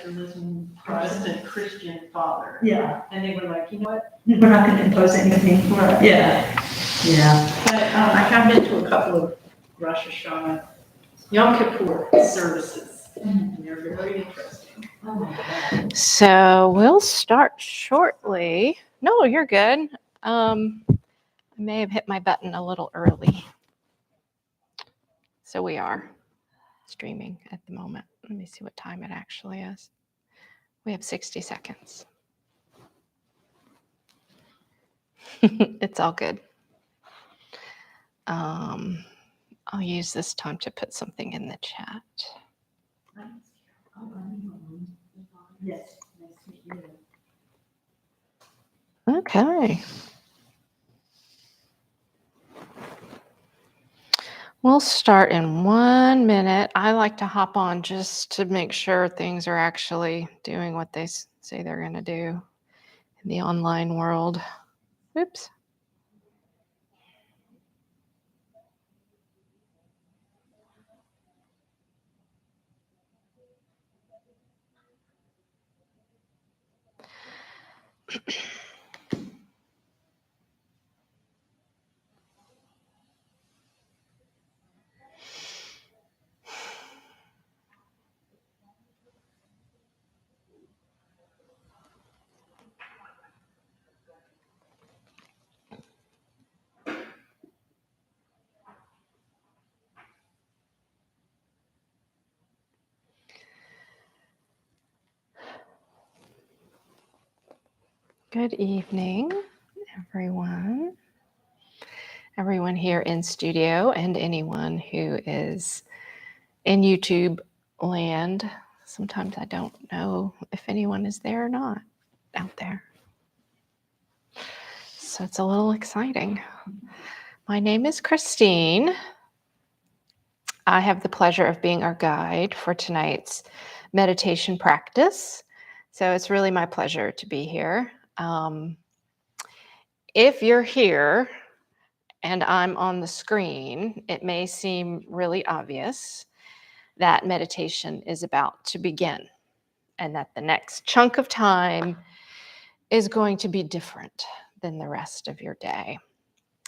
fundamentalism, Protestant Christian father. Yeah. And they were like, you know what? We're not going to impose anything for it. Yeah. Yeah. But I have been to a couple of Rosh Hashanah, Yom Kippur services, and they're very interesting. Oh my God. So we'll start shortly. No, you're good. I may have hit my button a little early. So we are streaming at the moment. Let me see what time it actually is. We have 60 seconds. It's all good. I'll use this time to put something in the chat. Yes. Nice to meet you. Okay. We'll start in 1 minute. I like to hop on just to make sure things are actually doing what they say they're going to do in the online world. Oops. Good evening, everyone. Everyone here in studio and anyone who is in YouTube land. Sometimes I don't know if anyone is there or not out there. So it's a little exciting. My name is Christine. I have the pleasure of being our guide for tonight's meditation practice. So it's really my pleasure to be here. If you're here and I'm on the screen, it may seem really obvious that meditation is about to begin and that the next chunk of time is going to be different than the rest of your day.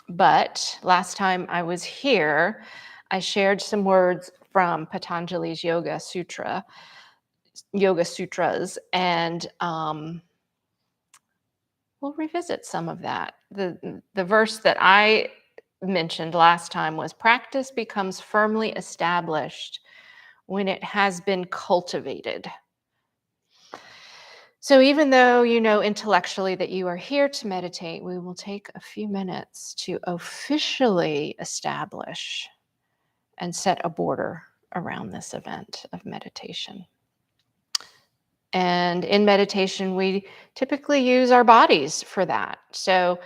But last time I was here, I shared some words from Patanjali's Yoga Sutras, and we'll revisit some of that. The verse that I mentioned last time was, practice becomes firmly established when it has been cultivated. So even though you know intellectually that you are here to meditate, we will take a few minutes to officially establish and set a border around this event of meditation. And in meditation, we typically use our bodies for that. So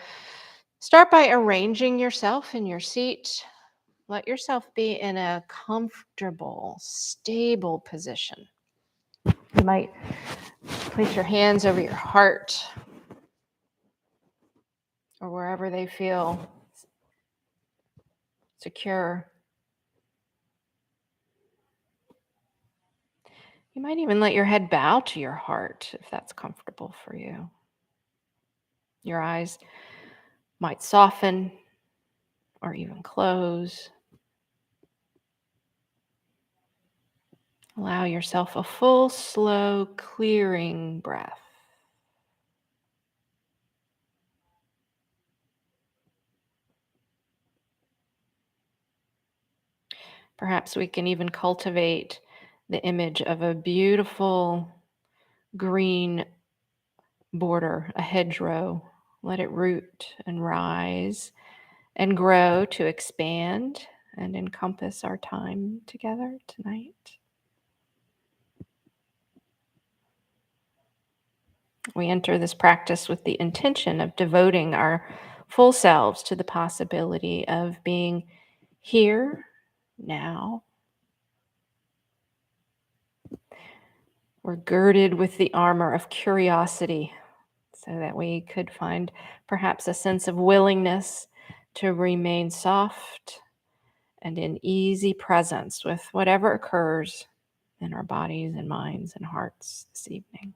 start by arranging yourself in your seat. Let yourself be in a comfortable, stable position. You might place your hands over your heart or wherever they feel secure. You might even let your head bow to your heart if that's comfortable for you. Your eyes might soften or even close. Allow yourself a full, slow, clearing breath. Perhaps we can even cultivate the image of a beautiful green border, a hedgerow. Let it root and rise and grow to expand and encompass our time together tonight. We enter this practice with the intention of devoting our full selves to the possibility of being here now. We're girded with the armor of curiosity so that we could find perhaps a sense of willingness to remain soft and in easy presence with whatever occurs within our bodies and minds and hearts this evening.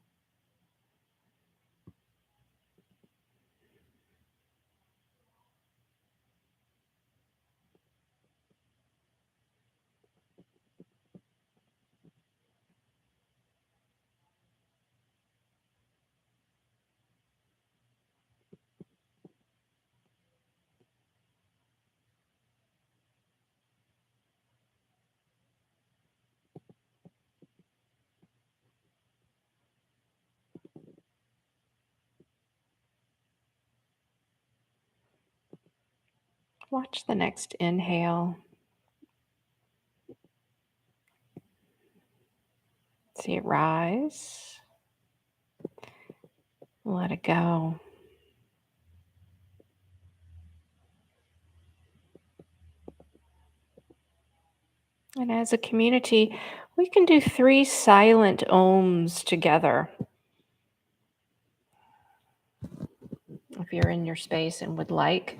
Watch the next inhale. See it rise. Let it go. And as a community, we can do 3 silent ohms together. If you're in your space and would like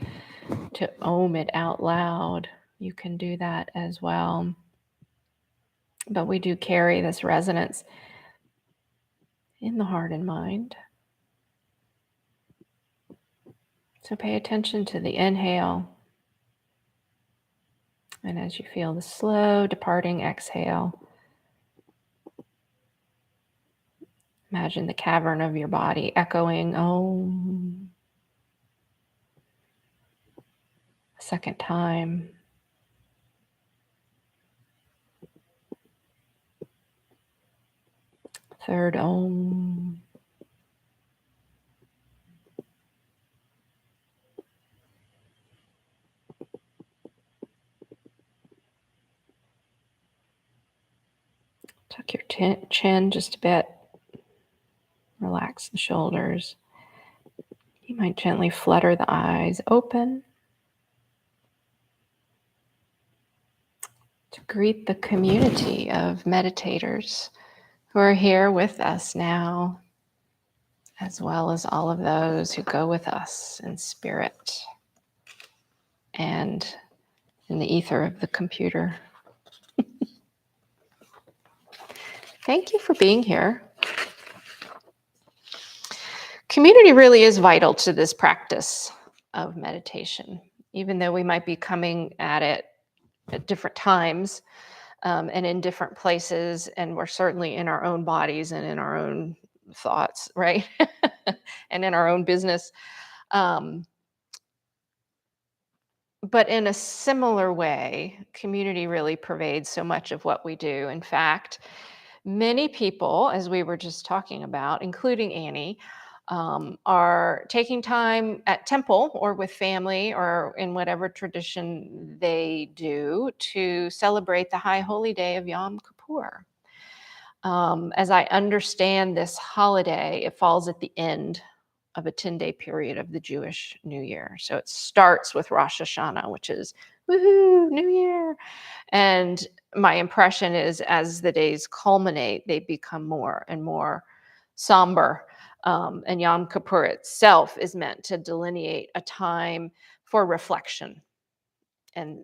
to ohm it out loud, you can do that as well. But we do carry this resonance in the heart and mind. So pay attention to the inhale. And as you feel the slow departing exhale, imagine the cavern of your body echoing Om. A second time. Third Om. Tuck your chin just a bit. Relax the shoulders. You might gently flutter the eyes open to greet the community of meditators who are here with us now, as well as all of those who go with us in spirit and in the ether of the computer. Thank you for being here. Community really is vital to this practice of meditation, even though we might be coming at it at different times and in different places, and we're certainly in our own bodies and in our own thoughts, right? And in our own business. But in a similar way, community really pervades so much of what we do. In fact, many people, as we were just talking about, including Annie, are taking time at temple or with family or in whatever tradition they do to celebrate the high holy day of Yom Kippur. As I understand this holiday, it falls at the end of a 10-day period of the Jewish New Year. So it starts with Rosh Hashanah, which is woohoo, New Year. And my impression is as the days culminate, they become more and more somber. And Yom Kippur itself is meant to delineate a time for reflection and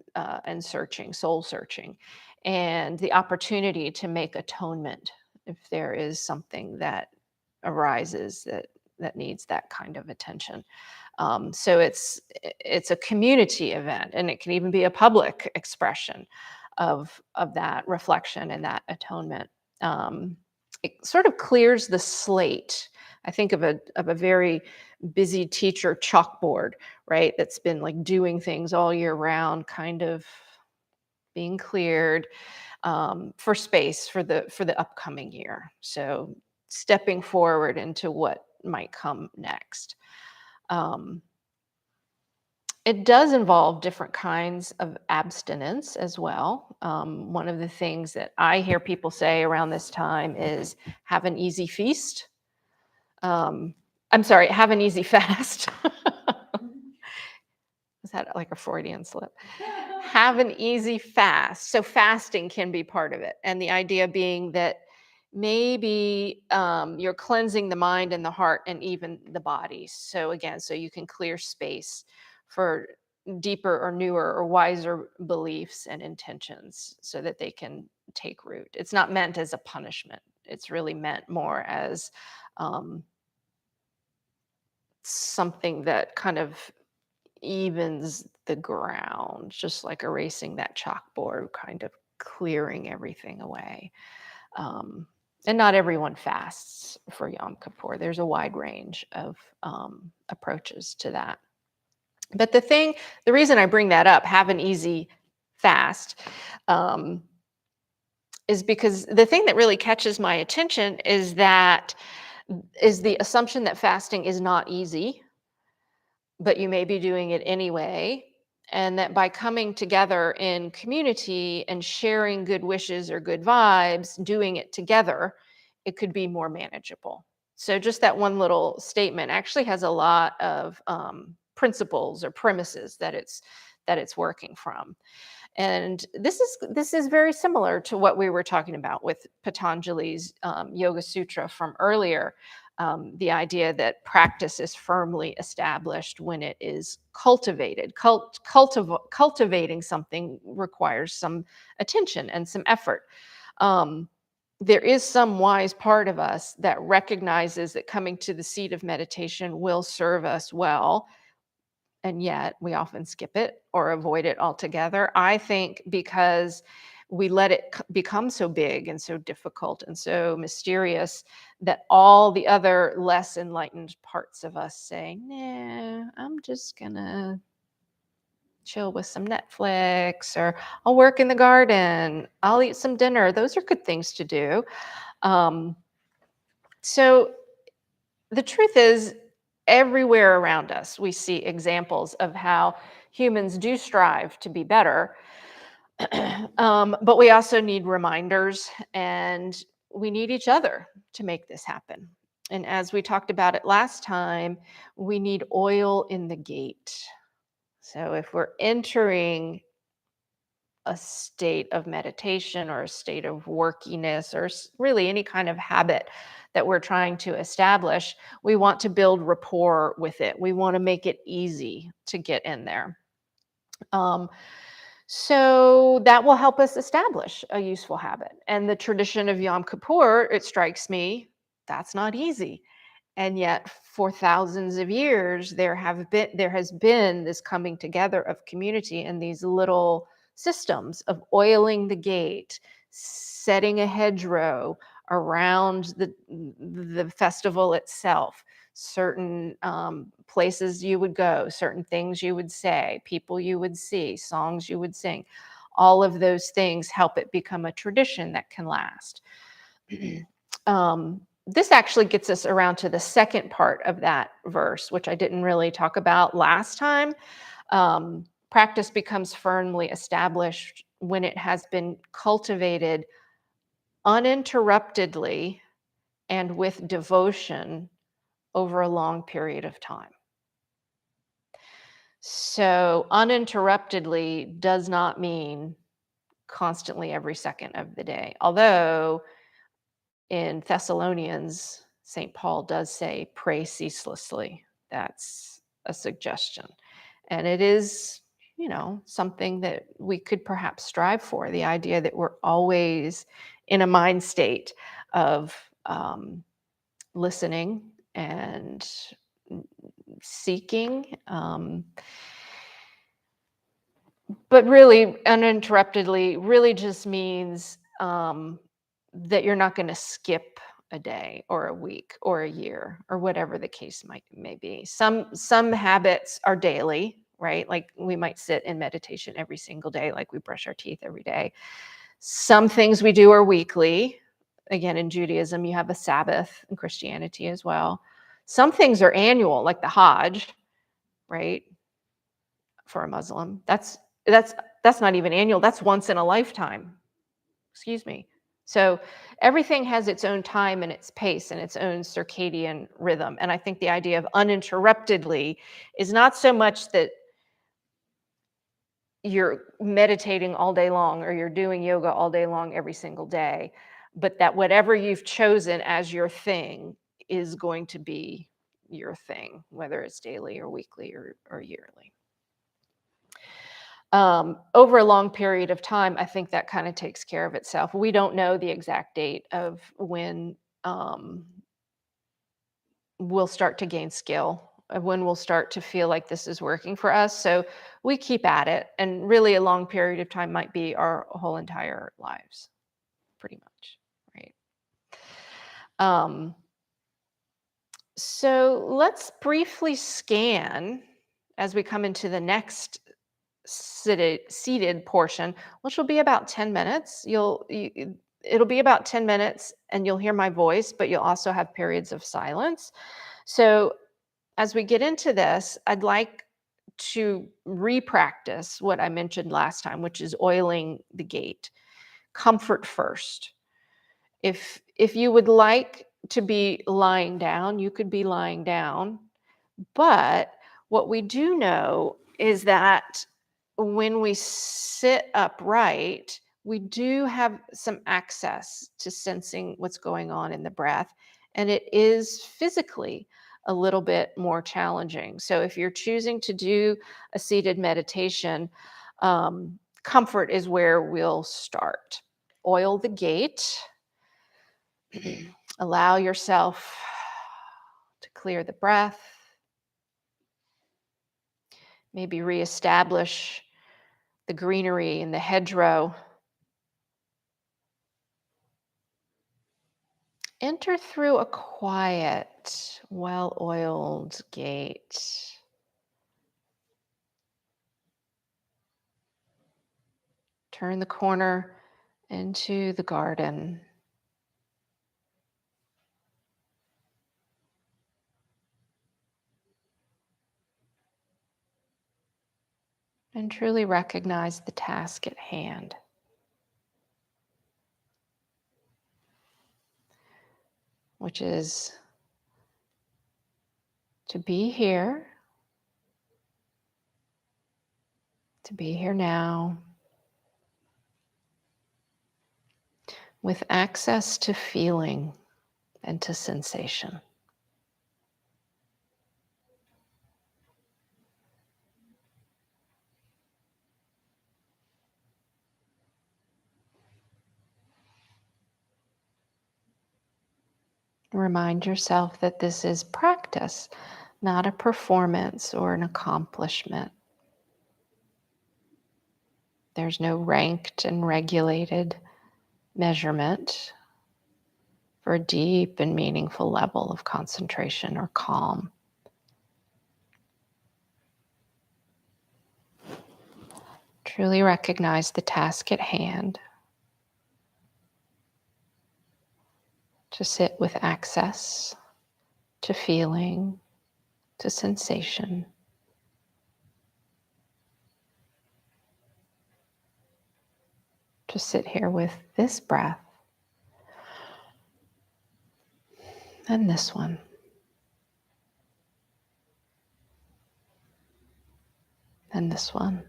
searching, soul searching, and the opportunity to make atonement if there is something that arises that needs that kind of attention. So it's a community event, and it can even be a public expression of that reflection and that atonement. It sort of clears the slate. I think of a very busy teacher chalkboard, right? That's been like doing things all year round, kind of being cleared for space for the upcoming year. So stepping forward into what might come next. It does involve different kinds of abstinence as well. One of the things that I hear people say around this time is have an easy feast. I'm sorry, have an easy fast. Is that like a Freudian slip? Have an easy fast. So fasting can be part of it. And the idea being that maybe you're cleansing the mind and the heart and even the body. So again, so you can clear space for deeper or newer or wiser beliefs and intentions so that they can take root. It's not meant as a punishment. It's really meant more as something that kind of evens the ground, just like erasing that chalkboard, kind of clearing everything away. And not everyone fasts for Yom Kippur. There's a wide range of approaches to that. But the reason I bring that up, have an easy fast, is because the thing that really catches my attention is the assumption that fasting is not easy, but you may be doing it anyway. And that by coming together in community and sharing good wishes or good vibes, doing it together, it could be more manageable. So just that one little statement actually has a lot of principles or premises that it's working from. And this is very similar to what we were talking about with Patanjali's Yoga Sutra from earlier. The idea that practice is firmly established when it is cultivated. Cultivating something requires some attention and some effort. There is some wise part of us that recognizes that coming to the seat of meditation will serve us well, and yet we often skip it or avoid it altogether. I think because we let it become so big and so difficult and so mysterious that all the other less enlightened parts of us say, nah, I'm just gonna chill with some Netflix, or I'll work in the garden, I'll eat some dinner. Those are good things to do. So the truth is, everywhere around us, we see examples of how humans do strive to be better. But we also need reminders, and we need each other to make this happen. And as we talked about it last time, we need oil in the gate. So if we're entering a state of meditation or a state of workiness or really any kind of habit that we're trying to establish, we want to build rapport with it. We want to make it easy to get in there. So that will help us establish a useful habit. And the tradition of Yom Kippur, it strikes me, that's not easy. And yet for thousands of years, there has been this coming together of community and these little systems of oiling the gate, setting a hedgerow around the festival itself, certain places you would go, certain things you would say, people you would see, songs you would sing. All of those things help it become a tradition that can last. This actually gets us around to the second part of that verse, which I didn't really talk about last time. Practice becomes firmly established when it has been cultivated uninterruptedly and with devotion over a long period of time. So uninterruptedly does not mean constantly every second of the day. Although in Thessalonians, St. Paul does say, pray ceaselessly. That's a suggestion. And it is, something that we could perhaps strive for, the idea that we're always in a mind state of listening and seeking. But really, uninterruptedly really just means that you're not going to skip a day or a week or a year or whatever the case may be. Some habits are daily, right? Like we might sit in meditation every single day, like we brush our teeth every day. Some things we do are weekly. Again, in Judaism, you have a Sabbath, in Christianity as well. Some things are annual, like the Hajj, right? For a Muslim, that's not even annual. That's once in a lifetime. Excuse me. So everything has its own time and its pace and its own circadian rhythm. And I think the idea of uninterruptedly is not so much that you're meditating all day long or you're doing yoga all day long every single day, but that whatever you've chosen as your thing is going to be your thing, whether it's daily or weekly or yearly. over a long period of time, I think that kind of takes care of itself. We don't know the exact date of when we'll start to gain skill, of when we'll start to feel like this is working for us. So we keep at it. And really, a long period of time might be our whole entire lives, pretty much, right? So let's briefly scan as we come into the next seated portion, which will be about 10 minutes. It'll be about 10 minutes and you'll hear my voice, but you'll also have periods of silence. So as we get into this, I'd like to re-practice what I mentioned last time, which is oiling the gate. Comfort first. If you would like to be lying down, you could be lying down. But what we do know is that when we sit upright, we do have some access to sensing what's going on in the breath. And it is physically a little bit more challenging. So if you're choosing to do a seated meditation, comfort is where we'll start. Oil the gate. Allow yourself to clear the breath. Maybe reestablish the greenery in the hedgerow. Enter through a quiet, well-oiled gate. Turn the corner into the garden. And truly recognize the task at hand. Which is to be here now, with access to feeling and to sensation. Remind yourself that this is practice, not a performance or an accomplishment. There's no ranked and regulated measurement for a deep and meaningful level of concentration or calm. Truly recognize the task at hand. To sit with access to feeling, to sensation. To sit here with this breath and this one. And this one.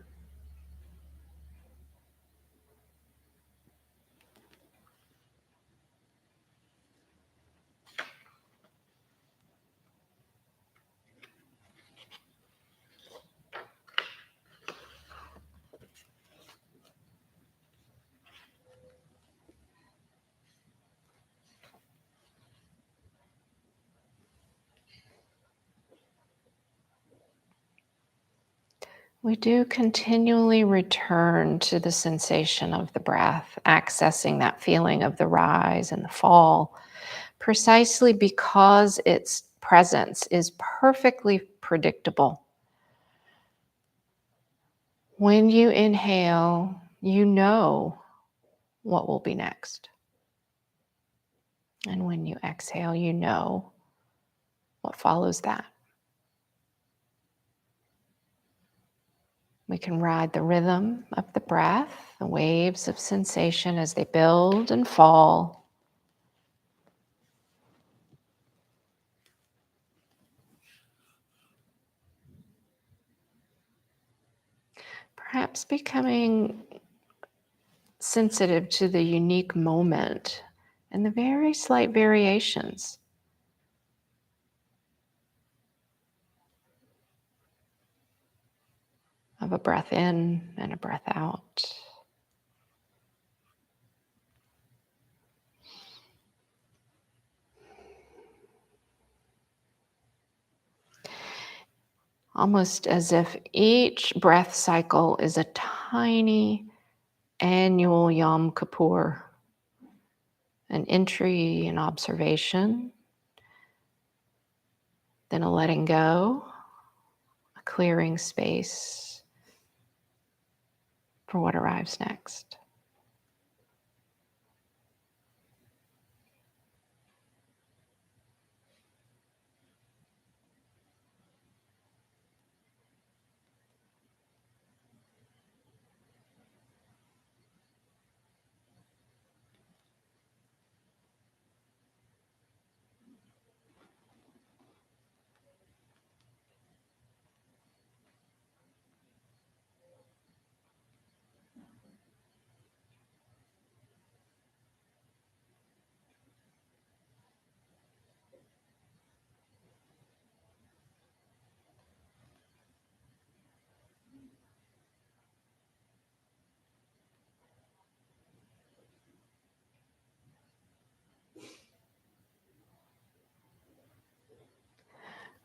We do continually return to the sensation of the breath, accessing that feeling of the rise and the fall, precisely because its presence is perfectly predictable. When you inhale, you know what will be next. And when you exhale, you know what follows that. We can ride the rhythm of the breath, the waves of sensation as they build and fall. Perhaps becoming sensitive to the unique moment and the very slight variations. of a breath in and a breath out. Almost as if each breath cycle is a tiny annual Yom Kippur, an entry, an observation, then a letting go, a clearing space for what arrives next.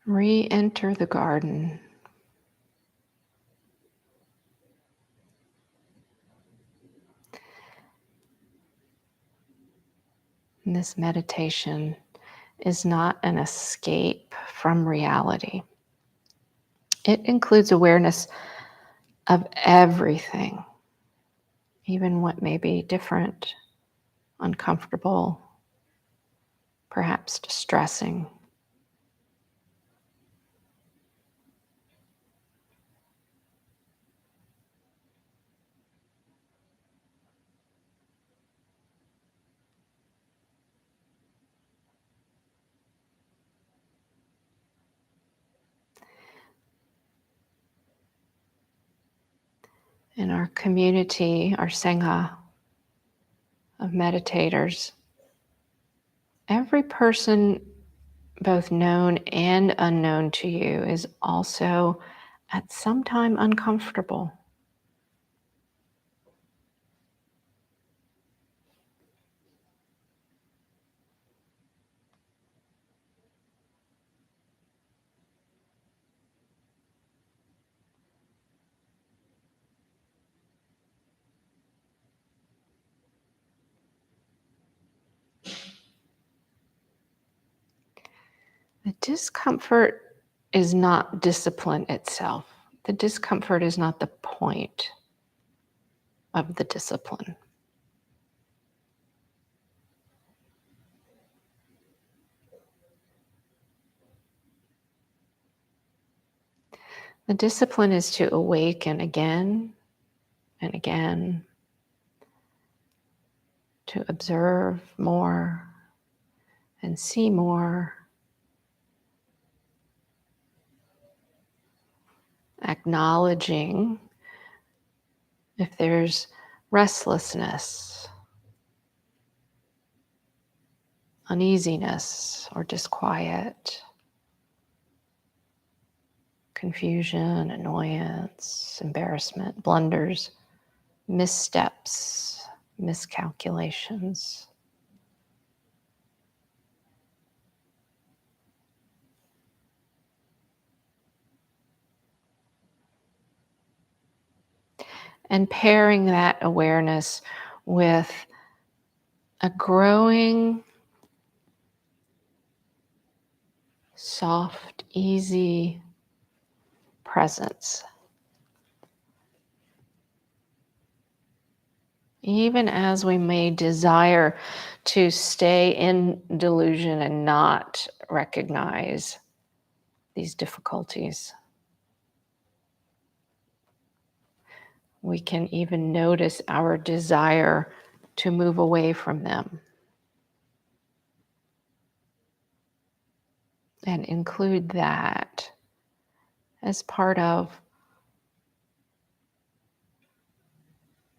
Re-enter the garden. And this meditation is not an escape from reality. It includes awareness of everything, even what may be different, uncomfortable, perhaps distressing. In our community, our Sangha of meditators, every person, both known and unknown to you, is also at some time uncomfortable. The discomfort is not discipline itself. The discomfort is not the point of the discipline. The discipline is to awaken again and again, to observe more and see more, acknowledging if there's restlessness, uneasiness, or disquiet, confusion, annoyance, embarrassment, blunders, missteps, miscalculations. And pairing that awareness with a growing, soft, easy presence. Even as we may desire to stay in delusion and not recognize these difficulties, we can even notice our desire to move away from them and include that as part of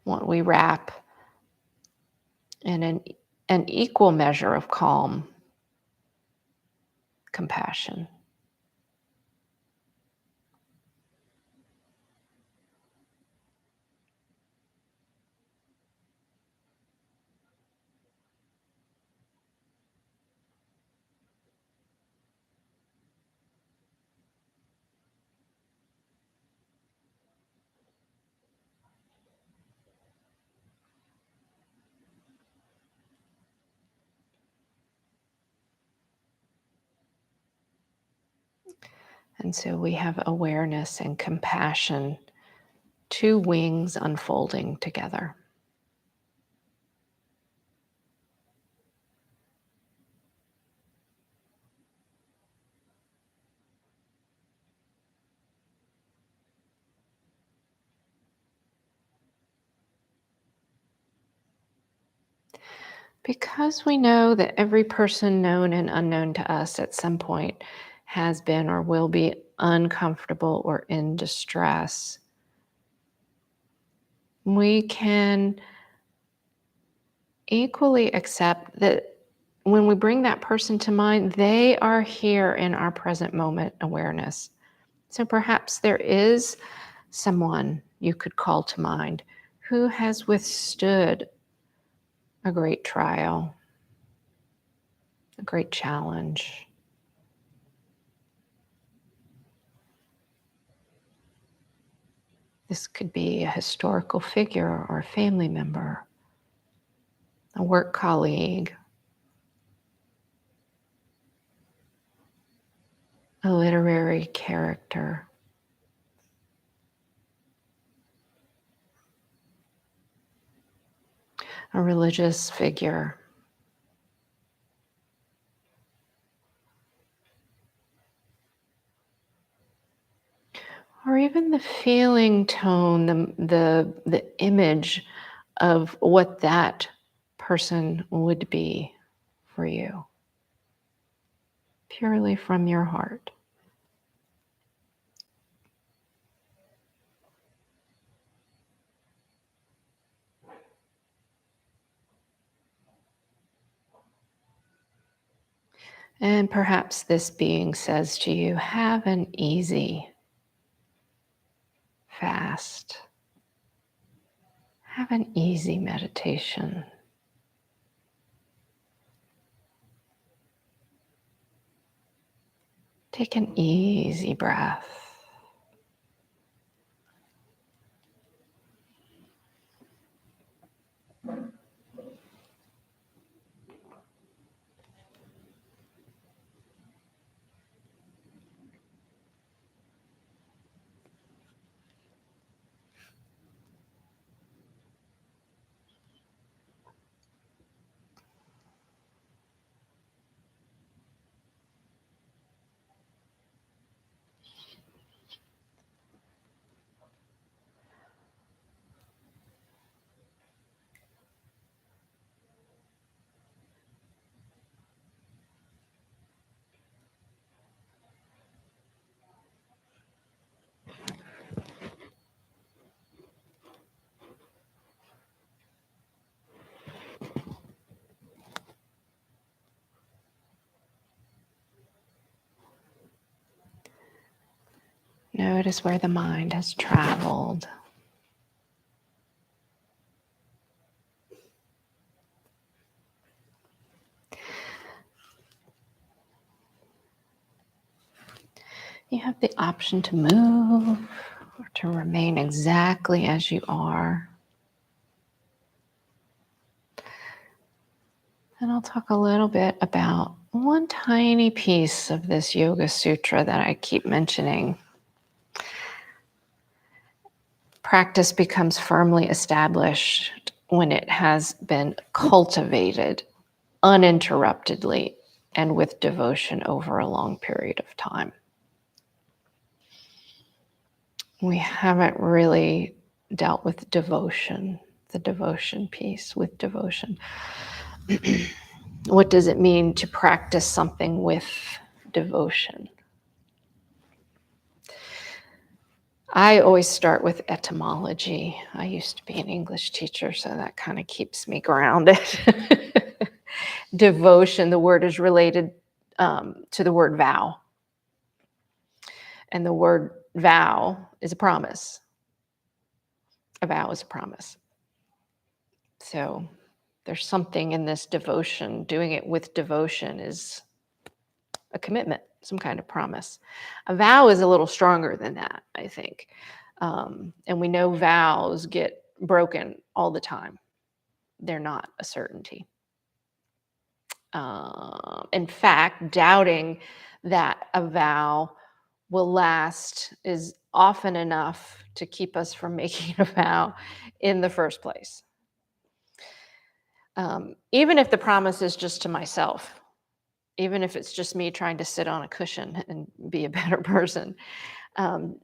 what we wrap in an equal measure of calm, compassion. And so we have awareness and compassion, two wings unfolding together. Because we know that every person known and unknown to us at some point has been or will be uncomfortable or in distress, we can equally accept that when we bring that person to mind, they are here in our present moment awareness. So perhaps there is someone you could call to mind who has withstood a great trial, a great challenge. This could be a historical figure or a family member, a work colleague, a literary character, a religious figure. Or even the feeling tone, the image of what that person would be for you, purely from your heart. And perhaps this being says to you, have an easy fast. Have an easy meditation. Take an easy breath. Notice where the mind has traveled. You have the option to move or to remain exactly as you are. And I'll talk a little bit about one tiny piece of this Yoga Sutra that I keep mentioning. Practice becomes firmly established when it has been cultivated uninterruptedly and with devotion over a long period of time. We haven't really dealt with devotion, the devotion piece with devotion. What does it mean to practice something with devotion? I always start with etymology. I used to be an English teacher, so that kind of keeps me grounded. Devotion, the word is related to the word vow. And the word vow is a promise. A vow is a promise. So there's something in this devotion. Doing it with devotion is a commitment, some kind of promise. A vow is a little stronger than that, I think. And we know vows get broken all the time. They're not a certainty. In fact, doubting that a vow will last is often enough to keep us from making a vow in the first place. Even if the promise is just to myself, even if it's just me trying to sit on a cushion and be a better person, um,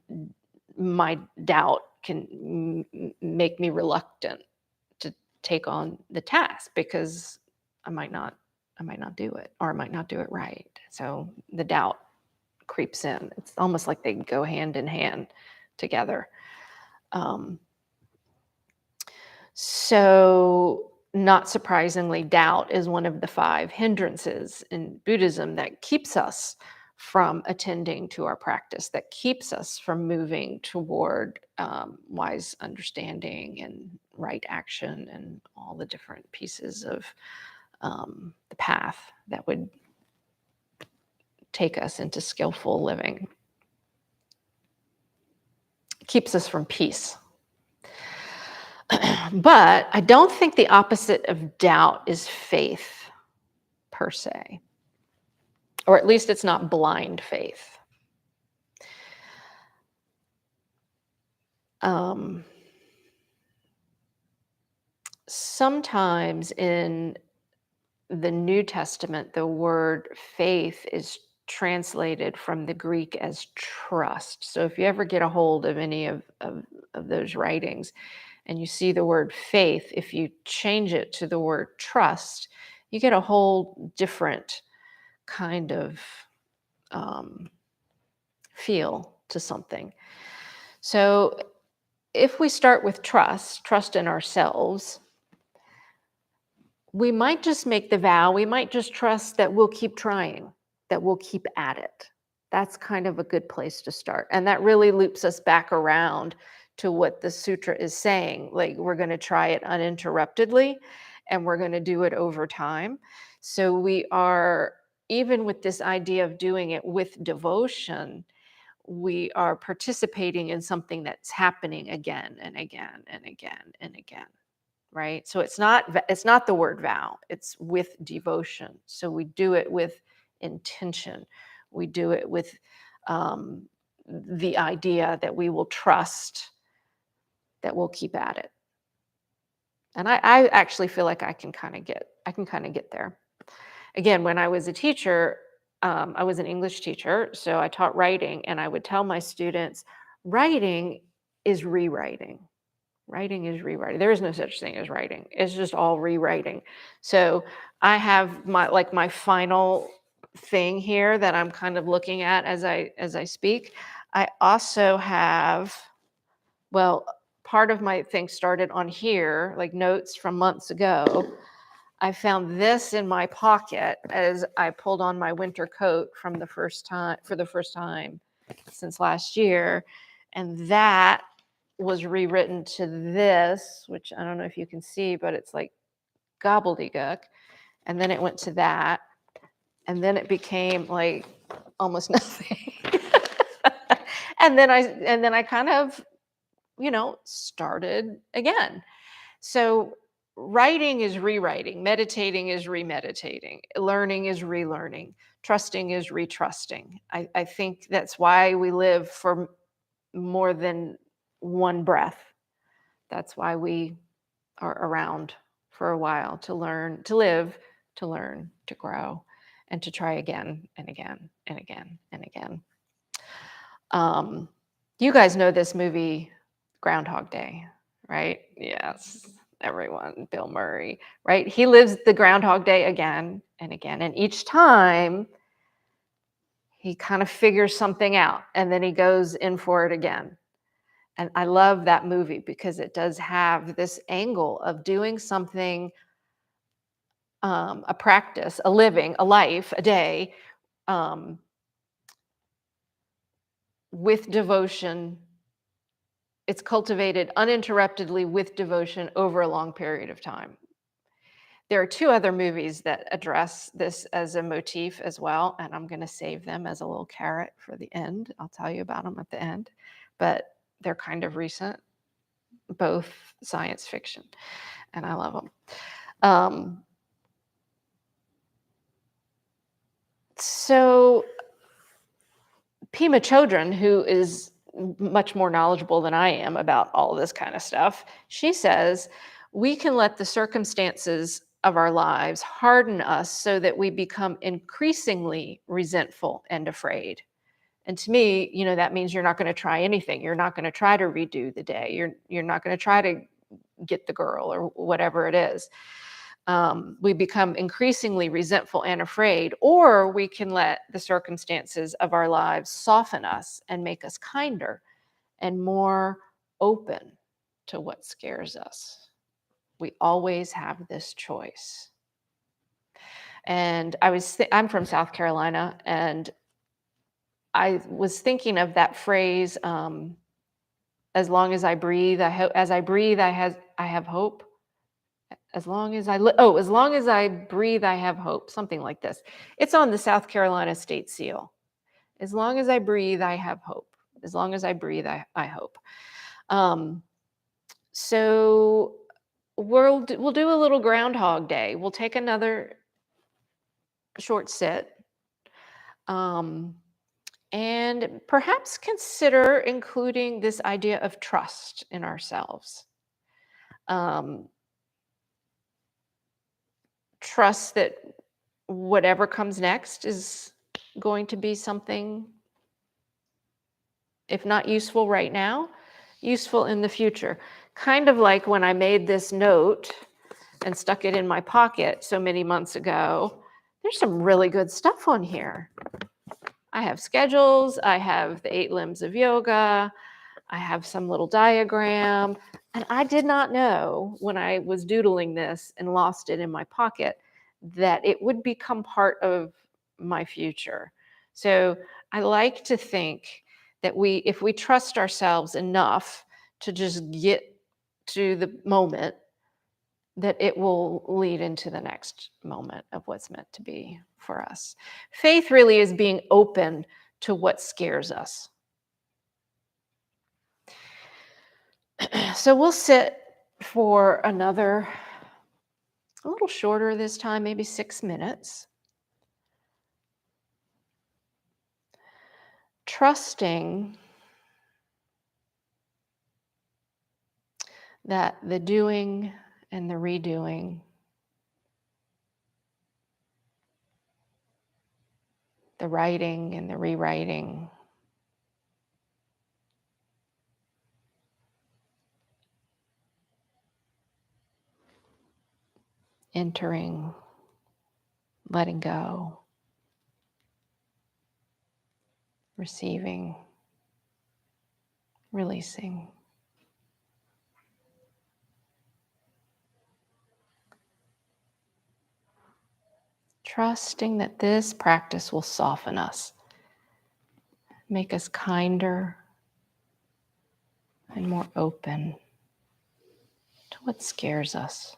my doubt can make me reluctant to take on the task because I might not do it, or I might not do it right. So the doubt creeps in. It's almost like they go hand in hand together. Um, so, not surprisingly, doubt is one of the 5 hindrances in Buddhism that keeps us from attending to our practice, that keeps us from moving toward wise understanding and right action and all the different pieces of the path that would take us into skillful living. Keeps us from peace. But I don't think the opposite of doubt is faith per se, or at least it's not blind faith. Sometimes in the New Testament, the word faith is translated from the Greek as trust. So if you ever get a hold of any of those writings and you see the word faith, if you change it to the word trust, you get a whole different kind of feel to something. So if we start with trust in ourselves, we might just make the vow, we might just trust that we'll keep trying, that we'll keep at it. That's kind of a good place to start. And that really loops us back around to what the sutra is saying. Like, we're going to try it uninterruptedly and we're going to do it over time. So we are, even with this idea of doing it with devotion, we are participating in something that's happening again and again and again and again. Right? So it's not the word vow, it's with devotion. So we do it with intention. We do it with the idea that we will trust that we'll keep at it. And I actually feel like I can kind of get there. Again, when I was a teacher, I was an English teacher, so I taught writing, and I would tell my students, writing is rewriting. Writing is rewriting. There is no such thing as writing. It's just all rewriting. So I have my final thing here that I'm kind of looking at as I speak. I also have, well, part of my thing started on here, like notes from months ago. I found this in my pocket as I pulled on my winter coat for the first time since last year. And that was rewritten to this, which I don't know if you can see, but it's like gobbledygook. And then it went to that. And then it became like almost nothing. and then I kind of, started again. So writing is rewriting, meditating is remeditating, learning is relearning, trusting is retrusting. I think that's why we live for more than one breath. That's why we are around for a while, to learn, to live, to learn, to grow, and to try again and again and again and again. You guys know this movie, Groundhog Day, right? Yes, everyone, Bill Murray, right? He lives the Groundhog Day again and again. And each time he kind of figures something out and then he goes in for it again. And I love that movie because it does have this angle of doing something, a practice, a living, a life, a day, with devotion. It's cultivated uninterruptedly with devotion over a long period of time. There are 2 other movies that address this as a motif as well, and I'm going to save them as a little carrot for the end. I'll tell you about them at the end, but they're kind of recent, both science fiction, and I love them. So Pima Chodron, who is much more knowledgeable than I am about all this kind of stuff, she says we can let the circumstances of our lives harden us so that we become increasingly resentful and afraid. And to me, that means you're not going to try anything. You're not going to try to redo the day. You're not going to try to get the girl or whatever it is. We become increasingly resentful and afraid, or we can let the circumstances of our lives soften us and make us kinder and more open to what scares us. We always have this choice. And I'm from South Carolina, and I was thinking of that phrase, as long as I breathe, as I breathe, I have hope. As long as as long as I breathe, I have hope. Something like this. It's on the South Carolina state seal. As long as I breathe, I have hope. As long as I breathe, I hope. So we'll do a little Groundhog Day. We'll take another short sit. And perhaps consider including this idea of trust in ourselves. Trust that whatever comes next is going to be something, if not useful right now, useful in the future. Kind of like when I made this note and stuck it in my pocket so many months ago. There's some really good stuff on here. I have schedules, I have the 8 limbs of yoga, I have some little diagram, and I did not know when I was doodling this and lost it in my pocket that it would become part of my future. So I like to think that if we trust ourselves enough to just get to the moment, that it will lead into the next moment of what's meant to be for us. Faith really is being open to what scares us. So we'll sit for a little shorter this time, maybe 6 minutes. Trusting that the doing and the redoing, the writing and the rewriting, entering, letting go, receiving, releasing. Trusting that this practice will soften us, make us kinder and more open to what scares us.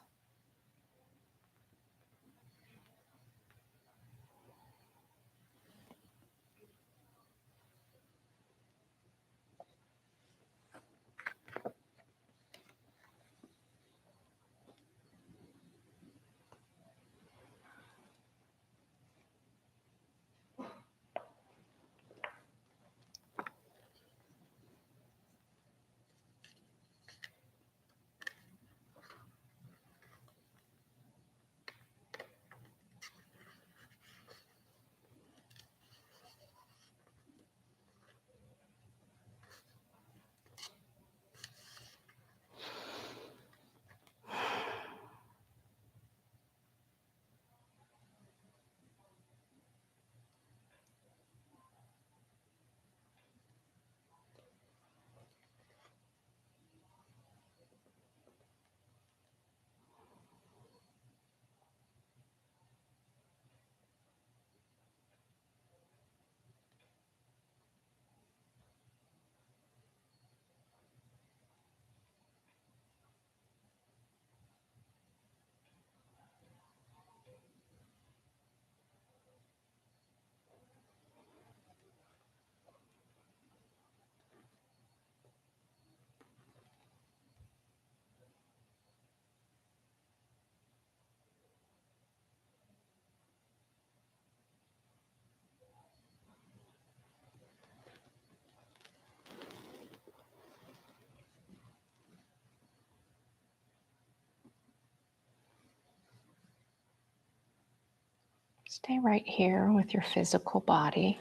Stay right here with your physical body,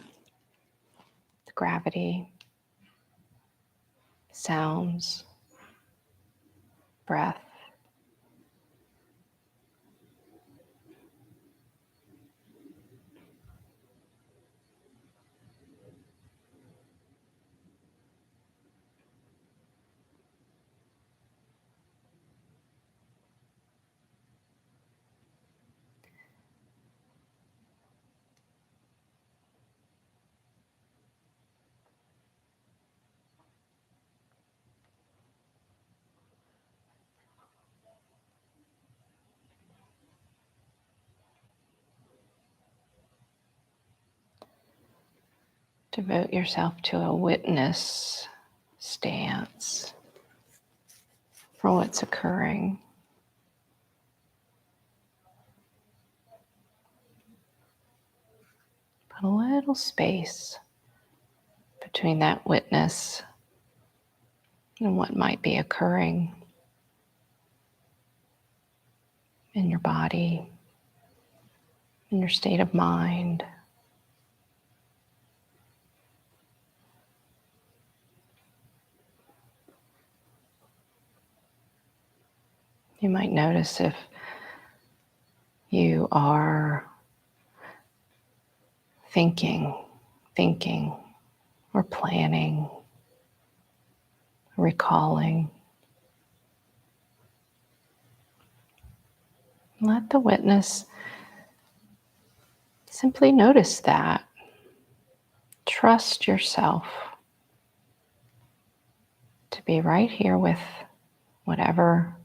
the gravity, sounds, breath. Devote yourself to a witness stance for what's occurring. Put a little space between that witness and what might be occurring in your body, in your state of mind. You might notice if you are thinking, or planning, recalling. Let the witness simply notice that. Trust yourself to be right here with whatever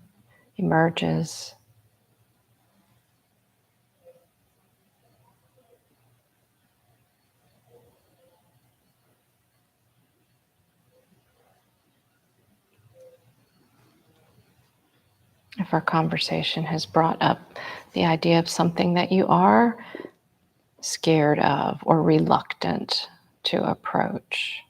emerges. If our conversation has brought up the idea of something that you are scared of or reluctant to approach,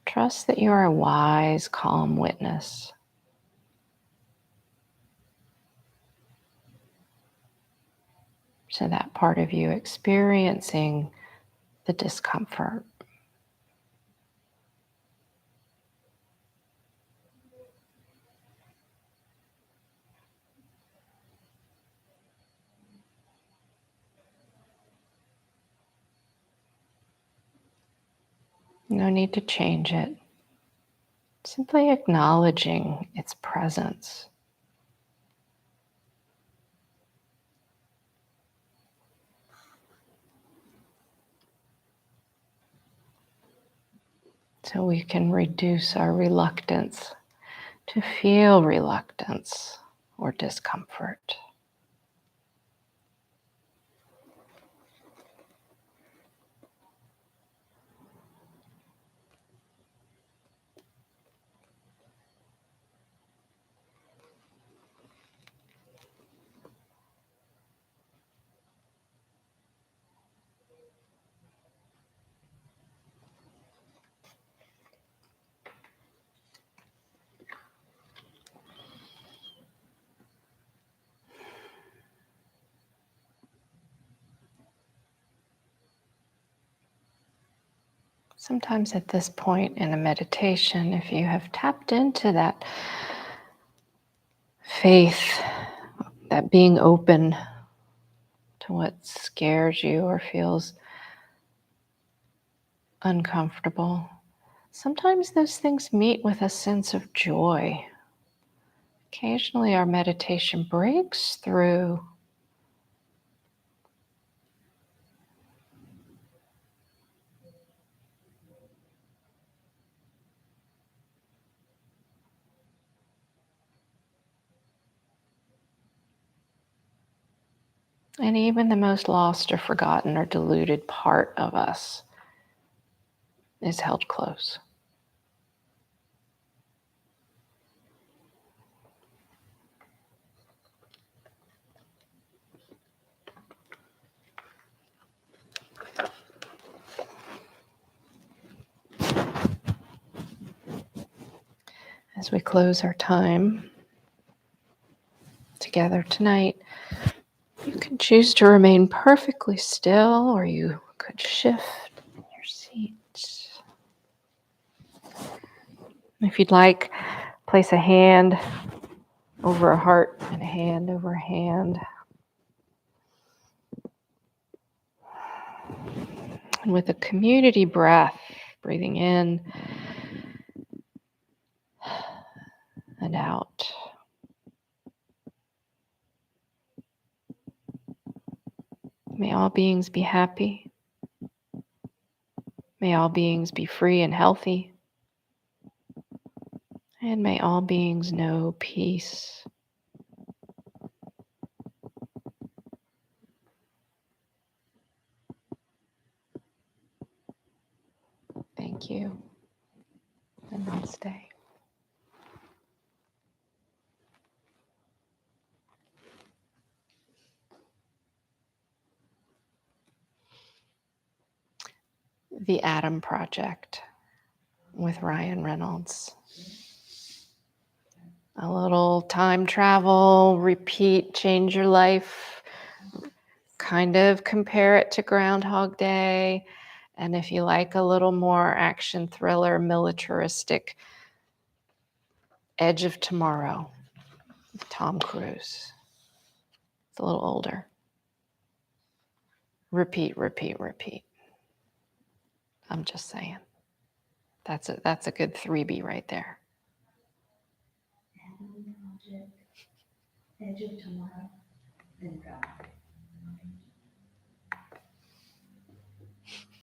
trust that you are a wise, calm witness. To that part of you experiencing the discomfort. No need to change it. Simply acknowledging its presence. So we can reduce our reluctance to feel reluctance or discomfort. Sometimes at this point in a meditation, if you have tapped into that faith, that being open to what scares you or feels uncomfortable, sometimes those things meet with a sense of joy. Occasionally our meditation breaks through and even the most lost or forgotten or deluded part of us is held close. As we close our time, together tonight. You can choose to remain perfectly still, or you could shift in your seat. If you'd like, place a hand over a heart and a hand over a hand. And with a community breath, breathing in and out. May all beings be happy. May all beings be free and healthy. And may all beings know peace. Thank you. And namaste. The Atom Project with Ryan Reynolds. A little time travel, repeat, change your life, kind of compare it to Groundhog Day. And if you like a little more action thriller, militaristic, Edge of Tomorrow, Tom Cruise. It's a little older. Repeat, repeat, repeat. I'm just saying. That's a good 3B right there. Edge of Tomorrow, then Groundhog.